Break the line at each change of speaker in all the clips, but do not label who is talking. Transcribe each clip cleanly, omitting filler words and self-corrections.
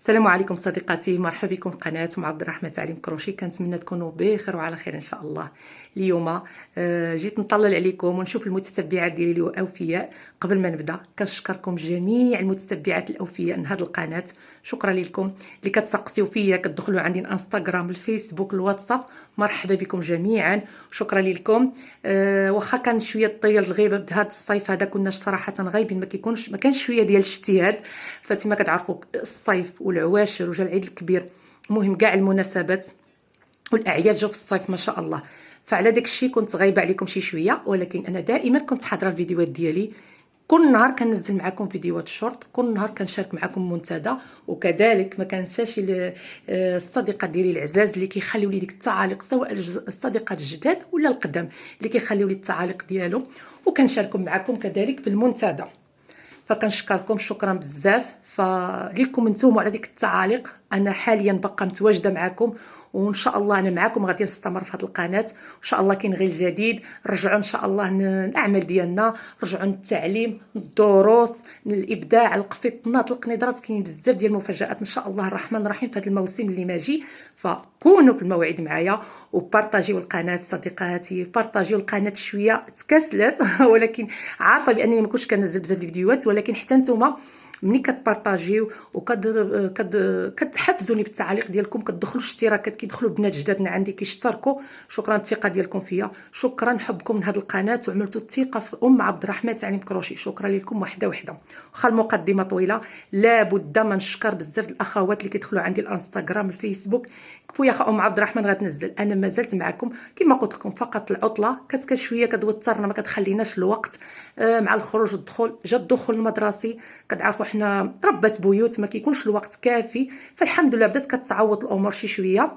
السلام عليكم صديقاتي، مرحبا بكم في قناه عبد الرحمن تعليم كروشي. كنتمنى تكونوا بخير وعلى خير ان شاء الله. اليوم جيت نطلل عليكم ونشوف المتتبعات ديالي اللي اوفياء. قبل ما نبدا كنشكركم جميع المتتبعات الاوفياء من هذه القناه، شكرا لكم اللي كتسقسيو فيا، كتدخلوا عندي الانستغرام الفيسبوك الواتساب. مرحبا بكم جميعا، شكرا لكم. واخا كان شويه طير الغيبه بهذا الصيف هذا، كنا صراحه غايبين، ما كانش شويه ديال الاجتهاد. فانتما كتعرفوا الصيف والعواشر وجا العيد الكبير، المهم كاع المناسبات والاعياد جاو في الصيف ما شاء الله. فعلى داك الشيء كنت غايبه عليكم شي شويه، ولكن انا دائما كنت حاضره الفيديوهات ديالي. كل نهار كننزل معكم فيديوهات شورت، كل نهار كنشارك معكم منتدى. وكذلك ما كنساش الصديقات ديالي العزاز اللي كيخليو لي ديك التعاليق، سواء الصديقات الجداد ولا القدام اللي كيخليو لي التعاليق ديالهم، وكنشاركوا معكم كذلك في المنتدى. فكنشكركم شكرا بزاف. فليكم نتوما على ديك التعاليق. انا حاليا باقا متواجده معكم، وان شاء الله انا معكم غادي نستمر في هذه القناه. ان شاء الله كاين غير الجديد، رجعوا ان شاء الله الاعمال ديالنا، رجعوا للتعليم، الدروس، الابداع، القفيطنات، القنيدرات. كاين بزاف ديال المفاجات ان شاء الله الرحمن الرحيم في هذا الموسم اللي ماجي. فكونوا في الموعد معايا وبارطاجيو القناه صديقاتي، بارطاجيو القناه. شويه تكاسلات ولكن عارفه بانني ما كنتش كنزل بزاف الفيديوهات، ولكن حتى نتوما ملي كتبارطاجيو كتحفزوني بالتعاليق ديالكم، كتدخلوا اشتراكات، كيدخلوا بنات جدادنا عندي كيشتركوا. شكرا الثقه ديالكم فيا، شكرا حبكم من هذه القناه، وعملتوا الثقه في عبد الرحمن تعليم كروشي. شكرا لكم وحده وحده. واخا المقدمه طويله، لابد ما نشكر بزاف الاخوات اللي كيدخلوا عندي الانستغرام الفيسبوك. خويا عبد الرحمن غتنزل، انا مازلت معكم كما قلت لكم. فقط العطله كانت شويه كتوترنا، ما كتخليناش الوقت مع الخروج والدخول. جا الدخول المدرسي، كتعرفوا حنا ربات بيوت ما كيكونش الوقت كافي. فالحمد لله بدات كتعوض الامور شي شويه.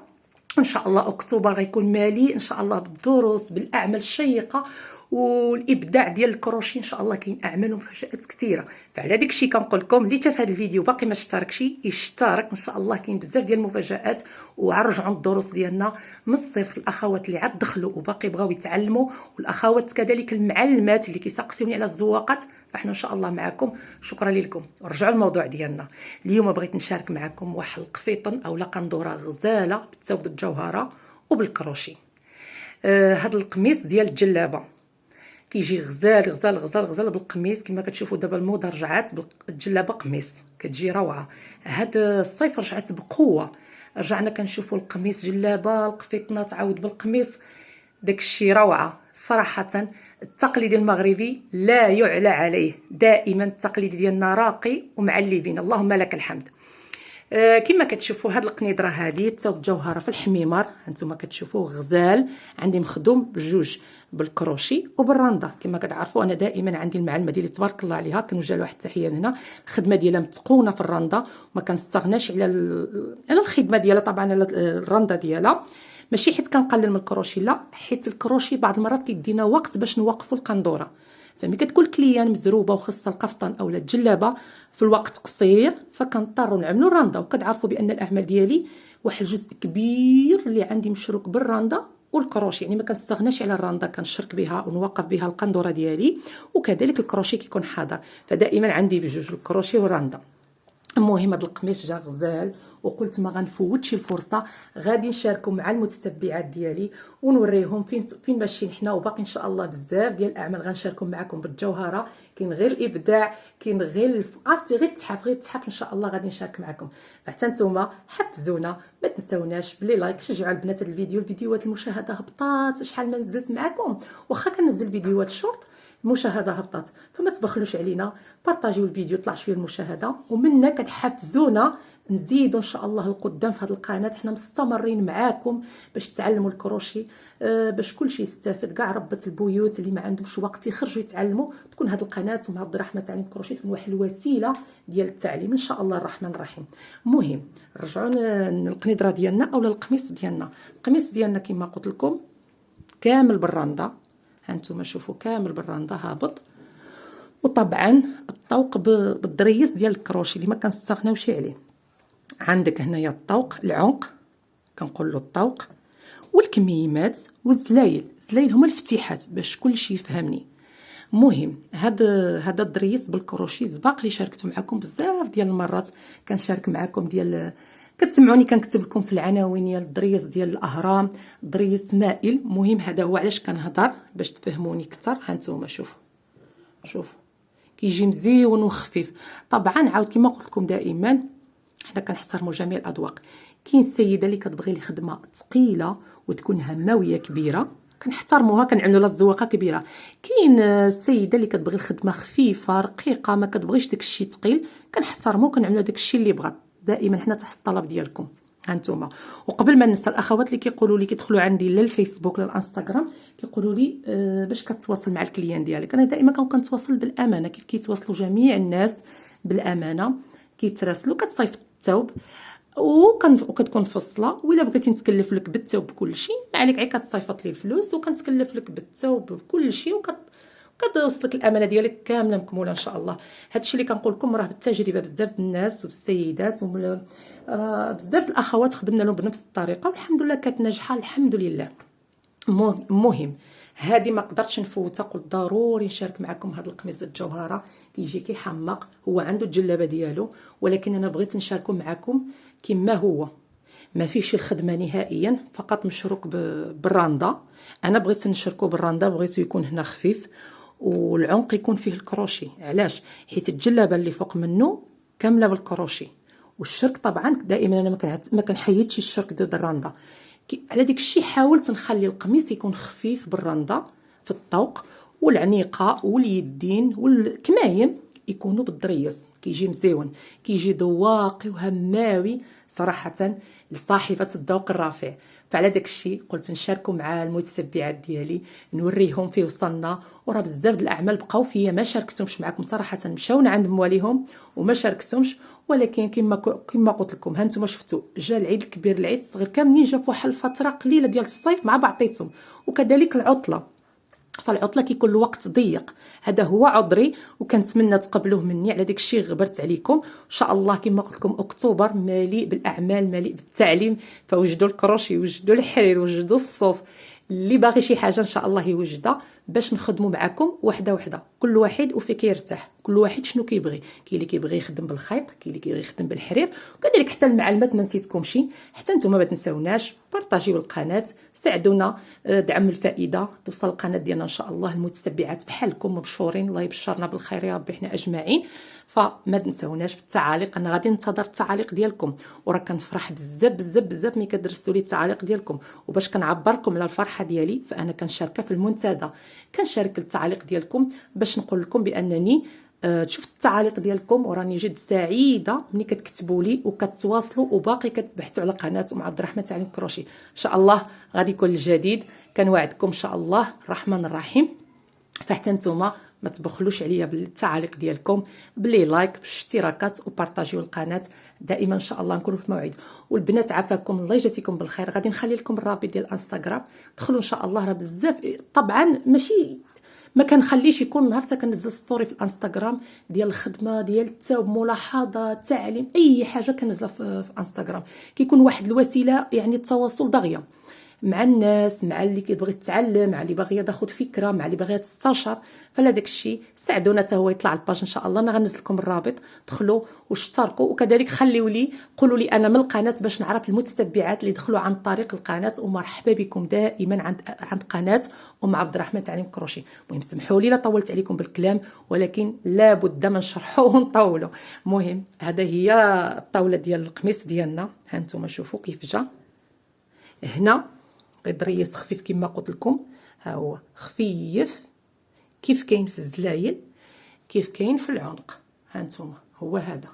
ان شاء الله اكتوبر غيكون مالي ان شاء الله بالدروس، بالاعمال الشيقه والابداع ديال الكروشي. ان شاء الله كاين اعمال ومفاجات كثيره. فعلى داك الشيء كنقول لكم اللي تا في هذا الفيديو باقي ما اشتركش يشترك. ان شاء الله كاين بزاف ديال المفاجات، وعرجعوا الدروس ديالنا من الصفر. الاخوات اللي عاد دخلوا وباقي بغاو يتعلموا، والاخوات كذلك المعلمات اللي كيسقسيوني على الزواقات، فاحنا ان شاء الله معكم. شكرا لكم. ورجعوا الموضوع ديالنا. اليوم بغيت نشارك معكم واحد القفيطن اولا قندوره غزاله بالثوب بالجوهره وبالكروشي. هذا القميص ديال الجلابه كيجي غزال غزال غزال غزال بالقميص. كما كتشوفوا دابا الموضه رجعات بالجلابه قميص، كتجي روعه. هذا الصيف رجعت بقوه، رجعنا كنشوفوا القميص جلابه، القفيطنه تعاود بالقميص. داكشي روعه صراحه. التقليد المغربي لا يعلى عليه، دائما التقليد ديالنا راقي ومعلي بينا، اللهم لك الحمد. كما كتشوفوا هاد القنيدره هذه ثوب جوهره في الحميمار، هانتوما كتشوفوا غزال. عندي مخدوم بجوج بالكروشي وبالرنده. كما كتعرفوا انا دائما عندي المعلمه ديالي تبارك الله عليها، كنوجه لها واحد التحيه من هنا. الخدمه ديالها متقونه في الرنده، وما كنستغناش على الخدمه ديالها، طبعا على الرنده ديالها. ماشي حيت كنقلل من الكروشي، لا، حيت الكروشي بعض المرات كيدينا وقت باش نوقفوا القندوره. فملي كتكون كليان مزروبه وخصها القفطان اولا الجلابه في الوقت قصير، فكنضطروا نعملوا الرنده. وكتعرفوا بان الاعمال ديالي واحد الجزء كبير اللي عندي مشروك بالرنده والكروشي، يعني ما كنستغناش على الرنده، كنشرك بها ونوقف بها القندوره ديالي، وكذلك الكروشي كيكون حاضر. فدائما عندي بجوج الكروشي والرنده. المهم هذا القميص جا غزال، وقلت ما غنفوتش الفرصه، غادي نشاركوا مع المتتبعات ديالي ونوريهم فين ماشيين حنا. وباقي ان شاء الله بزاف ديال الاعمال غنشاركوا معكم بالجوهره. كاين غير الابداع، كاين غير عرفتي غير التحف ان شاء الله غادي نشارك معكم. فحتى نتوما حفزونا، ما تنساوناش بلي لايك، شجعوا البنات. هذا الفيديوهات المشاهده هبطات، شحال ما نزلت معكم، واخا كننزل فيديوهات شورت المشاهده هبطات. فما تبخلوش علينا، بارطاجيو الفيديو طلع شويه المشاهده، ومنا كتحفزونا نزيدوا ان شاء الله القدام في هذه القناه. حنا مستمرين معاكم باش تعلموا الكروشي، باش كلشي يستافد. كاع ربات البيوت اللي ما عندهمش وقت يخرجوا يتعلموا، تكون هذه القناه مع عبد الرحمن تعليم كروشي تكون واحد الوسيله ديال التعليم ان شاء الله الرحمن الرحيم. المهم نرجعوا للقنيدره ديالنا اولا القميص ديالنا. القميص ديالنا كما قلت لكم كامل بالرنده، هانتوما شوفوا كامل بالرنده هابط. وطبعا الطوق بالضريس ديال الكروشي اللي ما كنستغناوش عليه. عندك هنايا الطوق، العنق كنقول له الطوق، والكميمات والزلايل. الزلايل هما الفتيحات باش كلشي يفهمني. مهم هذا الدريس بالكروشي سباق اللي شاركته معكم بزاف ديال المرات، كنشارك معكم ديال كتسمعوني كنكتب لكم في العناوين ديال الدريس ديال الاهرام، دريس مائل. مهم هذا هو علاش كنهضر باش تفهموني اكثر. هانتوما شوف كيجي مزيون وخفيف. طبعا عاود كما قلت لكم دائما حنا كنحترموا جميع الاذواق. كاين السيده اللي كتبغي لي خدمه ثقيله وتكون هماويه كبيره كنحترموها، كنعملوا لها الزواقه كبيره. كاين السيده اللي كتبغي الخدمه خفيفه رقيقه ما كتبغيش داك الشيء ثقيل، كنحترمو كنعملوا داك الشيء اللي بغات. دائما حنا تحت الطلب ديالكم. هانتوما. وقبل ما ننسى الاخوات اللي كيقولوا لي كيدخلوا عندي للفيسبوك للانستغرام كيقولوا لي باش كتواصل مع الكليان ديالك. انا دائما كنتواصل بالامانه كيف كيتواصلوا جميع الناس بالامانه. كيتراسلوا كتصيفط الثوب وكتكون فصله، وإلا بغيتي نتكلف لك بالثوب بكل شيء ما عليك غير كتصيفط لي الفلوس وكنتكلف لك بالثوب بكل شيء كتوصلك الامانه ديالك كامله مكموله ان شاء الله. هادشي اللي كنقول لكم راه بالتجربه. بزاف الناس والسيدات بزاف الاخوات خدمنا لهم بنفس الطريقه والحمد لله كانت ناجحه الحمد لله. مهم هذه ما قدرتش نفوتها، قلت ضروري نشارك معكم هذا القميص الجوهره. كيجي كيحمق، هو عنده الجلابه ديالو ولكن انا بغيت نشاركه معكم كما هو، ما فيش الخدمه نهائيا، فقط مشروك بالراندا. انا بغيت نشركو بالراندا، بغيتو يكون هنا خفيف والعنق يكون فيه الكروشي. علاش؟ حيت الجلابه اللي فوق منه كامله بالكروشي. والشرك طبعا دائما انا ما كنحيدش الشرك ديال الراندا. على ديك الشيء حاولت نخلي القميص يكون خفيف بالراندا في الطوق، والعنيقه واليدين والكمايم يكونوا بالدريس. كيجي مزيون، كيجي ذواقي وهماوي صراحه لصاحبه الذوق الرفيع. فعلى داك الشيء قلت نشاركوا مع المتتبعات ديالي نوريهم فيه وصلنا. وراه بزاف د الاعمال بقاو فيا ما شاركتهمش معكم صراحه، مشاونا عند مواليهم وما شاركتهمش. ولكن كما قلت لكم هانتوما شفتوا جا العيد الكبير العيد الصغير كاملين جا في واحد الفتره قليله ديال الصيف مع بعضيتهم، وكذلك العطله. فالعطله كيكون الوقت ضيق. هذا هو عذري وكنتمنى تقبلوه مني على داك الشيء غبرت عليكم. ان شاء الله كما قلت لكم اكتوبر مليء بالاعمال مليء بالتعليم، فوجدوا الكروشي وجدوا الحرير وجدوا الصوف. اللي باغي شي حاجه ان شاء الله يوجدها باش نخدموا معكم وحده وحده، كل واحد وفين كيرتاح، كل واحد شنو كيبغي. كاين اللي كيبغي يخدم بالخيط، كاين اللي كيبغي يخدم بالحرير، وكذلك حتى المعلمات ما نسيتكمش. حتى نتوما ما تنساوناش بارطاجيو القناه، ساعدونا دعم الفائده توصل القناه ديالنا ان شاء الله. المتتبعات بحالكم مبشورين، الله يبشرنا بالخير يا ربي حنا اجمعين. فما تنساوناش في التعاليق، انا غادي ننتظر التعاليق ديالكم، وراه كنفرح بزاف بزاف بزاف ملي كترسلوا لي التعاليق ديالكم. وباش كنعبر لكم على الفرحه ديالي فانا كنشاركها في المنتدى، كنشارك التعاليق ديالكم باش نقول لكم بانني شفت التعاليق ديالكم وراني جد سعيده ملي كتكتبوا لي وكتواصلوا وباقي كتبحثوا على قناه ام عبد الرحمن تعليم كروشي. ان شاء الله غادي يكون الجديد، كنوعدكم ان شاء الله الرحمن الرحيم. فحتى نتوما ما تبخلوش عليا بالتعاليق ديالكم، باللي لايك بالاشتراكات وبارطاجيو القناه. دائما ان شاء الله نكونوا في موعد. والبنات عافاكم الله يجازيكم بالخير. غادي نخلي لكم الرابط ديال الانستغرام، دخلوا ان شاء الله. راه بزاف طبعا ماشي ما كنخليش يكون نهار حتى كنزل ستوري في الانستغرام ديال الخدمه ديال الثوب، ملاحظات، تعليم، اي حاجه كنزلها في انستغرام. كيكون واحد الوسيله يعني التواصل دغيا مع الناس، مع اللي كيبغي يتعلم، مع اللي باغيه تاخذ فكره، مع اللي باغيه تستشر. فلا داك الشيء ساعدونا حتى هو يطلع الباج ان شاء الله. انا غنزل لكم الرابط، دخلوا واشتركوا، وكذلك خليوا لي قولوا لي انا من القناه باش نعرف المتتبعات اللي دخلوا عن طريق القناه. ومرحبا بكم دائما عند قناه ام عبد الرحمن تعليم كروشي. المهم سمحوا لي لا طولت عليكم بالكلام، ولكن لابد من نشرحوا ونطولوا. المهم هذا هي الطاوله ديال القميص ديالنا. ها انتم شوفوا كيف جا هنا دريس خفيف كما قلت لكم. ها هو خفيف كيف كاين في الزلايل كيف كاين في العنق. ها انتم هو هذا.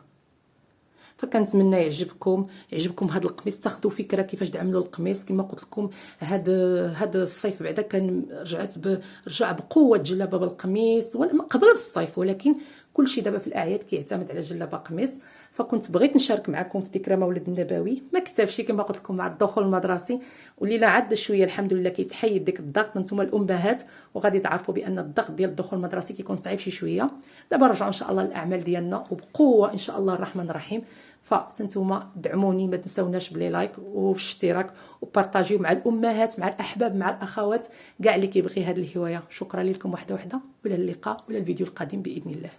فكنتمنى يعجبكم هذا القميص، تاخذوا فكره كيفاش تعملوا القميص. كما قلت لكم هذا الصيف بعدا كان رجع بقوه جلابه بالقميص قبل بالصيف، ولكن كلشي دابا في الاعياد كيعتمد على جلابه قميص. فكنت بغيت نشارك معكم في ذكرى مولد النبوي. ما كتبش كما قلت لكم مع الدخول المدرسي، ولينا عاد شويه الحمد لله كيتحيد ديك الضغط. نتوما الامهات وغادي تعرفوا بان الضغط ديال الدخول المدرسي كيكون صعيب شي شويه. دابا نرجعوا ان شاء الله للاعمال ديالنا وبقوه ان شاء الله الرحمن الرحيم. فانتوما دعموني، ما تنساوناش بلي لايك واشتراك وبارطاجيو مع الامهات مع الاحباب مع الاخوات كاع اللي كيبغي هذه الهوايه. شكرا لكم وحده وحده، والى اللقاء والى الفيديو القادم باذن الله.